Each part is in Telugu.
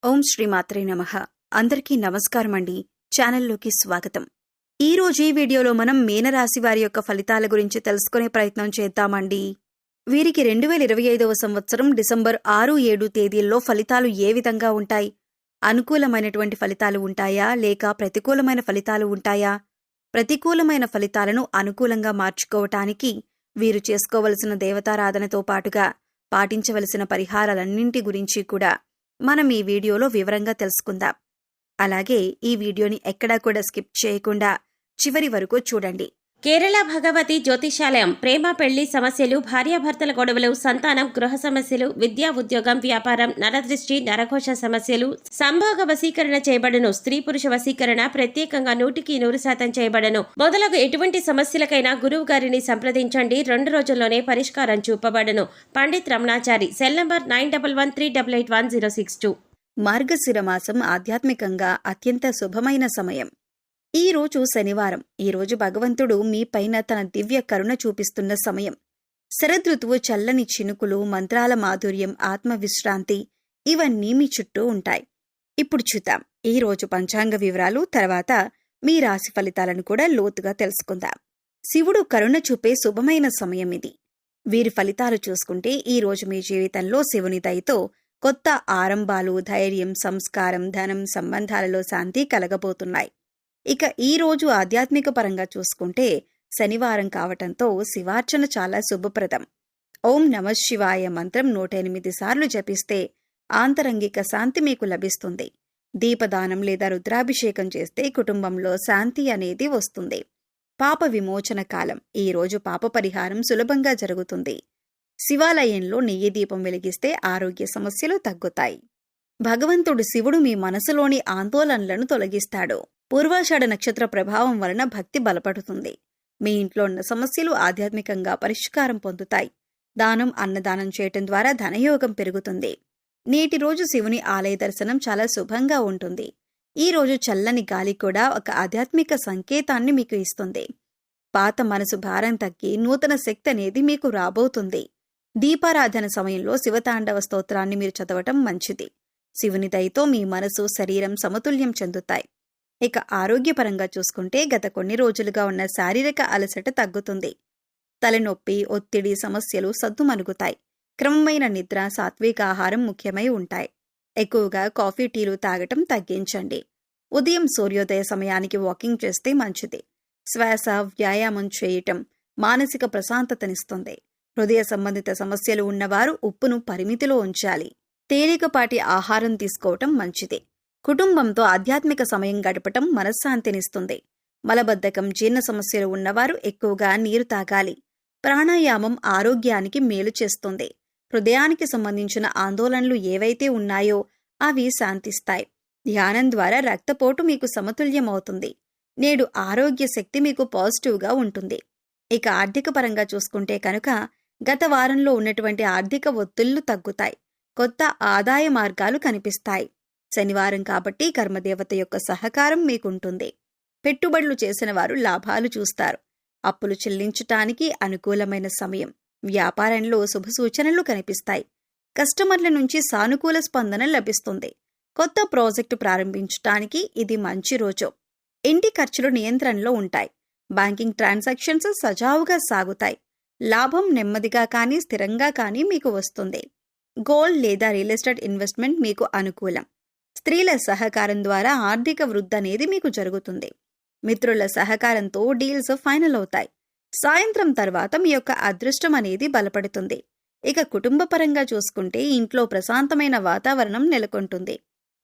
ఓం శ్రీమాత్రే నమః. అందరికీ నమస్కారం అండి. ఛానల్లోకి స్వాగతం. ఈ రోజు ఈ వీడియోలో మనం మీనరాశి వారి యొక్క ఫలితాల గురించి తెలుసుకునే ప్రయత్నం చేద్దామండి. వీరికి 2025వ సంవత్సరం డిసెంబర్ 6-7 తేదీల్లో ఫలితాలు ఏ విధంగా ఉంటాయి? అనుకూలమైనటువంటి ఫలితాలు ఉంటాయా లేక ప్రతికూలమైన ఫలితాలు ఉంటాయా? ప్రతికూలమైన ఫలితాలను అనుకూలంగా మార్చుకోవటానికి వీరు చేసుకోవలసిన దేవతారాధనతో పాటుగా పాటించవలసిన పరిహారాలన్నింటి గురించి కూడా మనం ఈ వీడియోలో వివరంగా తెలుసుకుందాం. అలాగే ఈ వీడియోని ఎక్కడా కూడా స్కిప్ చేయకుండా చివరి వరకు చూడండి. కేరళ భగవతి జ్యోతిషాలయం ప్రేమ పెళ్లి సమస్యలు, భార్యాభర్తల గొడవలు, సంతానం, గృహ సమస్యలు, విద్యా ఉద్యోగం, వ్యాపారం, నరదృష్టి, నరఘోష సమస్యలు, సంభోగ వశీకరణ చేయబడను. స్త్రీ పురుష వశీకరణ ప్రత్యేకంగా 100% చేయబడను. మొదలగు ఎటువంటి సమస్యలకైనా గురువు గారిని సంప్రదించండి. 2 రోజుల్లోనే పరిష్కారం చూపబడను. పండిత్ రమణాచారి. Cell number 9113881062. మార్గశిర మాసం ఆధ్యాత్మికంగా అత్యంత శుభమైన సమయం. ఈ రోజు శనివారం. ఈ రోజు భగవంతుడు మీ పైన తన దివ్య కరుణ చూపిస్తున్న సమయం. శరదృతువు చల్లని చినుకులు, మంత్రాల మాధుర్యం, ఆత్మవిశ్రాంతి ఇవన్నీ మీ చుట్టూ ఉంటాయి. ఇప్పుడు చూద్దాం ఈ రోజు పంచాంగ వివరాలు, తర్వాత మీ రాశి ఫలితాలను కూడా లోతుగా తెలుసుకుందాం. శివుడు కరుణ చూపే శుభమైన సమయం ఇది. వీరి ఫలితాలు చూసుకుంటే ఈ రోజు మీ జీవితంలో శివుని దయతో కొత్త ఆరంభాలు, ధైర్యం, సంస్కారం, ధనం, సంబంధాలలో శాంతి కలగబోతున్నాయి. ఇక ఈ రోజు ఆధ్యాత్మిక పరంగా చూసుకుంటే శనివారం కావటంతో శివార్చన చాలా శుభప్రదం. ఓం నమః శివాయ మంత్రం 108 సార్లు జపిస్తే ఆంతరంగిక శాంతి మీకు లభిస్తుంది. దీపదానం లేదా రుద్రాభిషేకం చేస్తే కుటుంబంలో శాంతి అనేది వస్తుంది. పాప విమోచన కాలం. ఈ రోజు పాప పరిహారం సులభంగా జరుగుతుంది. శివాలయంలో నెయ్యి దీపం వెలిగిస్తే ఆరోగ్య సమస్యలు తగ్గుతాయి. భగవంతుడు శివుడు మీ మనసులోని ఆందోళనలను తొలగిస్తాడు. పూర్వాషాఢ నక్షత్ర ప్రభావం వలన భక్తి బలపడుతుంది. మీ ఇంట్లో ఉన్న సమస్యలు ఆధ్యాత్మికంగా పరిష్కారం పొందుతాయి. దానం, అన్నదానం చేయటం ద్వారా ధనయోగం పెరుగుతుంది. నేటి రోజు శివుని ఆలయ దర్శనం చాలా శుభంగా ఉంటుంది. ఈ రోజు చల్లని గాలి కూడా ఒక ఆధ్యాత్మిక సంకేతాన్ని మీకు ఇస్తుంది. పాత మనసు భారం తగ్గి నూతన శక్తి అనేది మీకు రాబోతుంది. దీపారాధన సమయంలో శివతాండవ స్తోత్రాన్ని మీరు చదవటం మంచిది. శివుని దయతో మీ మనసు, శరీరం సమతుల్యం చెందుతాయి. ఇక ఆరోగ్యపరంగా చూసుకుంటే గత కొన్ని రోజులుగా ఉన్న శారీరక అలసట తగ్గుతుంది. తలనొప్పి, ఒత్తిడి సమస్యలు సద్దుమణుగుతాయి. క్రమమైన నిద్ర, సాత్విక ఆహారం ముఖ్యమై ఉంటాయి. ఎక్కువగా కాఫీ, టీలు తాగటం తగ్గించండి. ఉదయం సూర్యోదయ సమయానికి వాకింగ్ చేస్తే మంచిది. శ్వాస వ్యాయామం చేయటం మానసిక ప్రశాంతతనిస్తుంది. హృదయ సంబంధిత సమస్యలు ఉన్నవారు ఉప్పును పరిమితిలో ఉంచాలి. తేలికపాటి ఆహారం తీసుకోవటం మంచిది. కుటుంబంతో ఆధ్యాత్మిక సమయం గడపటం మనశ్శాంతినిస్తుంది. మలబద్ధకం, జీర్ణ సమస్యలు ఉన్నవారు ఎక్కువగా నీరు తాగాలి. ప్రాణాయామం ఆరోగ్యానికి మేలు చేస్తుంది. హృదయానికి సంబంధించిన ఆందోళనలు ఏవైతే ఉన్నాయో అవి శాంతిస్తాయి. ధ్యానం ద్వారా రక్తపోటు మీకు సమతుల్యమవుతుంది. నేడు ఆరోగ్య శక్తి మీకు పాజిటివ్గా ఉంటుంది. ఇక ఆర్థిక పరంగా చూసుకుంటే కనుక గత వారంలో ఉన్నటువంటి ఆర్థిక ఒత్తిళ్లు తగ్గుతాయి. కొత్త ఆదాయ మార్గాలు కనిపిస్తాయి. శనివారం కాబట్టి కర్మదేవత యొక్క సహకారం మీకుంటుంది. పెట్టుబడులు చేసిన వారు లాభాలు చూస్తారు. అప్పులు చెల్లించటానికి అనుకూలమైన సమయం. వ్యాపారంలో శుభ సూచనలు కనిపిస్తాయి. కస్టమర్ల నుంచి సానుకూల స్పందన లభిస్తుంది. కొత్త ప్రాజెక్టు ప్రారంభించటానికి ఇది మంచి రోజు. ఇంటి ఖర్చులు నియంత్రణలో ఉంటాయి. బ్యాంకింగ్ ట్రాన్సాక్షన్స్ సజావుగా సాగుతాయి. లాభం నెమ్మదిగా కానీ స్థిరంగా కానీ మీకు వస్తుంది. గోల్డ్ లేదా రియల్ ఎస్టేట్ ఇన్వెస్ట్మెంట్ మీకు అనుకూలం. స్త్రీల సహకారం ద్వారా ఆర్థిక వృద్ధి అనేది మీకు జరుగుతుంది. మిత్రుల సహకారంతో డీల్స్ ఫైనల్ అవుతాయి. సాయంత్రం తర్వాత మీ యొక్క అదృష్టం అనేది బలపడుతుంది. ఇక కుటుంబ పరంగా చూసుకుంటే ఇంట్లో ప్రశాంతమైన వాతావరణం నెలకొంటుంది.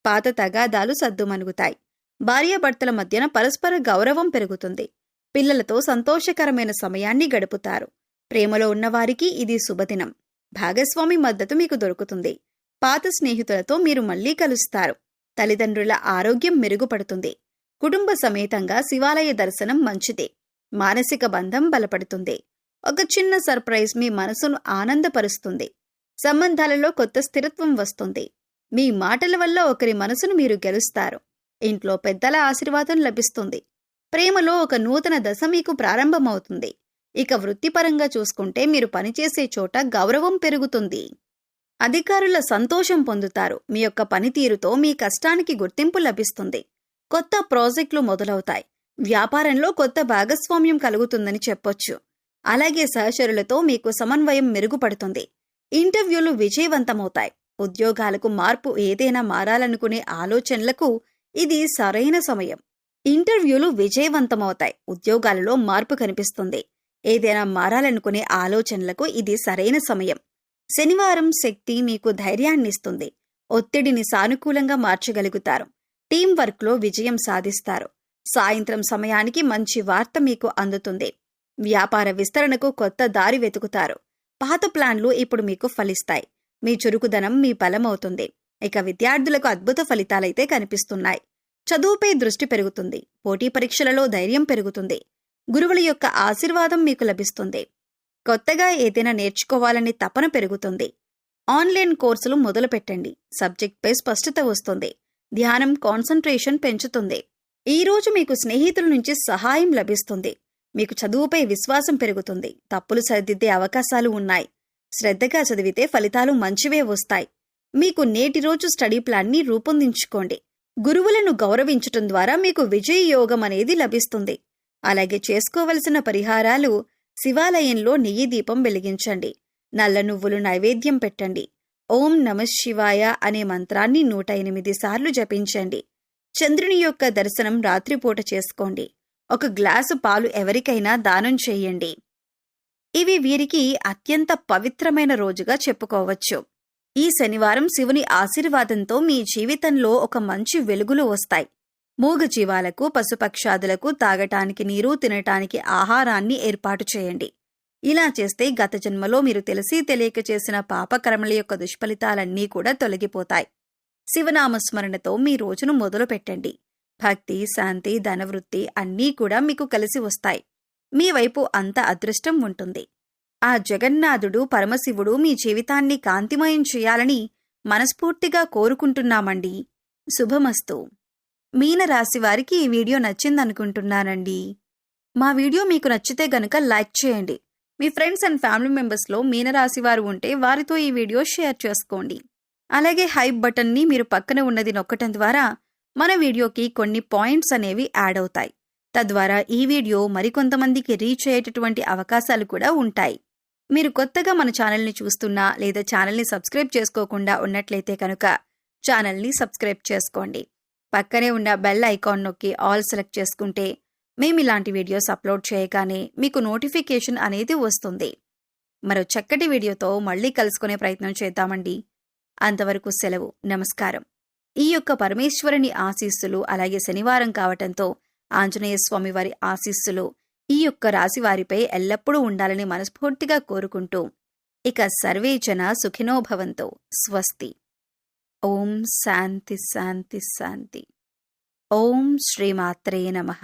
పాత తగాదాలు సద్దుమణుగుతాయి. భార్యాభర్తల మధ్యన పరస్పర గౌరవం పెరుగుతుంది. పిల్లలతో సంతోషకరమైన సమయాన్ని గడుపుతారు. ప్రేమలో ఉన్నవారికి ఇది శుభదినం. భాగస్వామి మద్దతు మీకు దొరుకుతుంది. పాత స్నేహితులతో మీరు మళ్లీ కలుస్తారు. తల్లిదండ్రుల ఆరోగ్యం మెరుగుపడుతుంది. కుటుంబ సమేతంగా శివాలయ దర్శనం మంచిది. మానసిక బంధం బలపడుతుంది. ఒక చిన్న సర్ప్రైజ్ మీ మనసును ఆనందపరుస్తుంది. సంబంధాలలో కొత్త స్థిరత్వం వస్తుంది. మీ మాటల వల్ల ఒకరి మనసును మీరు గెలుస్తారు. ఇంట్లో పెద్దల ఆశీర్వాదం లభిస్తుంది. ప్రేమలో ఒక నూతన దశ మీకు ప్రారంభమవుతుంది. ఇక వృత్తిపరంగా చూసుకుంటే మీరు పనిచేసే చోట గౌరవం పెరుగుతుంది. అధికారుల సంతోషం పొందుతారు. మీ యొక్క పనితీరుతో మీ కష్టానికి గుర్తింపు లభిస్తుంది. కొత్త ప్రాజెక్టులు మొదలవుతాయి. వ్యాపారంలో కొత్త భాగస్వామ్యం కలుగుతుందని చెప్పొచ్చు. అలాగే సహచరులతో మీకు సమన్వయం మెరుగుపడుతుంది. ఇంటర్వ్యూలు విజయవంతమవుతాయి. ఉద్యోగాలకు మార్పు ఏదైనా మారాలనుకునే ఆలోచనలకు ఇది సరైన సమయం. ఇంటర్వ్యూలు విజయవంతమవుతాయి. ఉద్యోగాలలో మార్పు కనిపిస్తుంది. ఏదైనా మారాలనుకునే ఆలోచనలకు ఇది సరైన సమయం. శనివారం శక్తి మీకు ధైర్యాన్నిస్తుంది. ఒత్తిడిని సానుకూలంగా మార్చగలుగుతారు. టీం వర్క్లో విజయం సాధిస్తారు. సాయంత్రం సమయానికి మంచి వార్త మీకు అందుతుంది. వ్యాపార విస్తరణకు కొత్త దారి వెతుకుతారు. పాత ప్లాన్లు ఇప్పుడు మీకు ఫలిస్తాయి. మీ చురుకుదనం మీ బలమవుతుంది. ఇక విద్యార్థులకు అద్భుత ఫలితాలైతే కనిపిస్తున్నాయి. చదువుపై దృష్టి పెరుగుతుంది. పోటీ పరీక్షలలో ధైర్యం పెరుగుతుంది. గురువుల యొక్క ఆశీర్వాదం మీకు లభిస్తుంది. కొత్తగా ఏదైనా నేర్చుకోవాలని తపన పెరుగుతుంది. ఆన్లైన్ కోర్సులు మొదలుపెట్టండి. సబ్జెక్ట్పై స్పష్టత వస్తుంది. ధ్యానం కాన్సంట్రేషన్ పెంచుతుంది. ఈ రోజు మీకు స్నేహితుల నుంచి సహాయం లభిస్తుంది. మీకు చదువుపై విశ్వాసం పెరుగుతుంది. తప్పులు సరిదిద్దే అవకాశాలు ఉన్నాయి. శ్రద్ధగా చదివితే ఫలితాలు మంచివే వస్తాయి. మీకు నేటి రోజు స్టడీ ప్లాన్ని రూపొందించుకోండి. గురువులను గౌరవించటం ద్వారా మీకు విజయ యోగం అనేది లభిస్తుంది. అలాగే చేసుకోవలసిన పరిహారాలు: శివాలయంలో నెయ్యి దీపం వెలిగించండి. నల్ల నువ్వులు నైవేద్యం పెట్టండి. ఓం నమఃశివాయ అనే మంత్రాన్ని 108 సార్లు జపించండి. చంద్రుని యొక్క దర్శనం రాత్రిపూట చేసుకోండి. ఒక గ్లాసు పాలు ఎవరికైనా దానం చేయండి. ఇవి వీరికి అత్యంత పవిత్రమైన రోజుగా చెప్పుకోవచ్చు. ఈ శనివారం శివుని ఆశీర్వాదంతో మీ జీవితంలో ఒక మంచి వెలుగులు వస్తాయి. మూగజీవాలకు, పశుపక్షాదులకు తాగటానికి నీరు, తినటానికి ఆహారాన్ని ఏర్పాటు చేయండి. ఇలా చేస్తే గత జన్మలో మీరు తెలిసి తెలియక చేసిన పాపకర్మల యొక్క దుష్ఫలితాలన్నీ కూడా తొలగిపోతాయి. శివనామస్మరణతో మీ రోజును మొదలు పెట్టండి. భక్తి, శాంతి, ధనవృద్ధి అన్నీ కూడా మీకు కలిసి వస్తాయి. మీ వైపు అంత అదృష్టం ఉంటుంది. ఆ జగన్నాథుడు పరమశివుడు మీ జీవితాన్ని కాంతిమయం చేయాలని మనస్ఫూర్తిగా కోరుకుంటున్నామండి. శుభమస్తు. మీనరాశి వారికి ఈ వీడియో నచ్చిందనుకుంటున్నానండి. మా వీడియో మీకు నచ్చితే గనుక లైక్ చేయండి. మీ ఫ్రెండ్స్ అండ్ ఫ్యామిలీ మెంబర్స్లో మీనరాశి వారు ఉంటే వారితో ఈ వీడియో షేర్ చేసుకోండి. అలాగే హైప్ బటన్ని మీరు పక్కన ఉన్నది నొక్కటం ద్వారా మన వీడియోకి కొన్ని పాయింట్స్ అనేవి యాడ్ అవుతాయి. తద్వారా ఈ వీడియో మరికొంతమందికి రీచ్ అయ్యేటటువంటి అవకాశాలు కూడా ఉంటాయి. మీరు కొత్తగా మన ఛానల్ని చూస్తున్నా లేదా ఛానల్ని సబ్స్క్రైబ్ చేసుకోకుండా ఉన్నట్లయితే కనుక ఛానల్ని సబ్స్క్రైబ్ చేసుకోండి. పక్కనే ఉన్న బెల్ ఐకాన్ నొక్కి ఆల్ సెలెక్ట్ చేసుకుంటే మేము ఇలాంటి వీడియోస్ అప్లోడ్ చేయగానే మీకు నోటిఫికేషన్ అనేది వస్తుంది. మరో చక్కటి వీడియోతో మళ్ళీ కలుసుకునే ప్రయత్నం చేద్దామండి. అంతవరకు సెలవు. నమస్కారం. ఈ యొక్క పరమేశ్వరుని ఆశీస్సులు, అలాగే శనివారం కావటంతో ఆంజనేయ స్వామి వారి ఆశీస్సులు ఈ యొక్క రాశి వారిపై ఎల్లప్పుడూ ఉండాలని మనస్ఫూర్తిగా కోరుకుంటూ ఇక సర్వే జన సుఖినో భవంతు. స్వస్తి. ఓం శాంతి శాంతి శాంతి. ఓం శ్రీమాత్రే నమః.